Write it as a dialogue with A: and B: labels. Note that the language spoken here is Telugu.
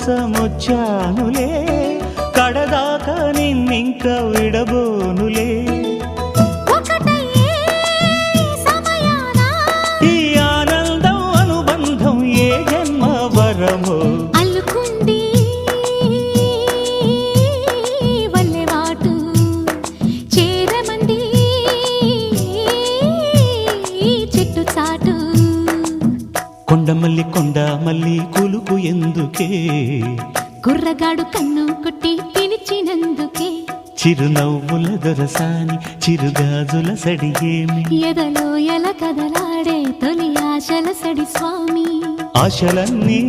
A: కోసమొచ్చానులే కడదాకా నిన్నింక విడబోనులే ఈ ఆనందం అనుబంధం ఏ జన్మ వరమో
B: అల్లుకుంది వల్లెవాటు చేరమంది చెట్టు చాటు
A: కొండమల్లి కొండ మల్లి కులుకు ఎందుకే
B: కుర్రగాడు కన్ను కొట్టి పిలిచినందుకే
A: చిరునవ్వుల దొరసాని చిరుగాజుల సడియేమి
B: ఎదలో ఎల కదలాడే తొలి ఆశల సడి స్వామి
A: ఆశలన్నీ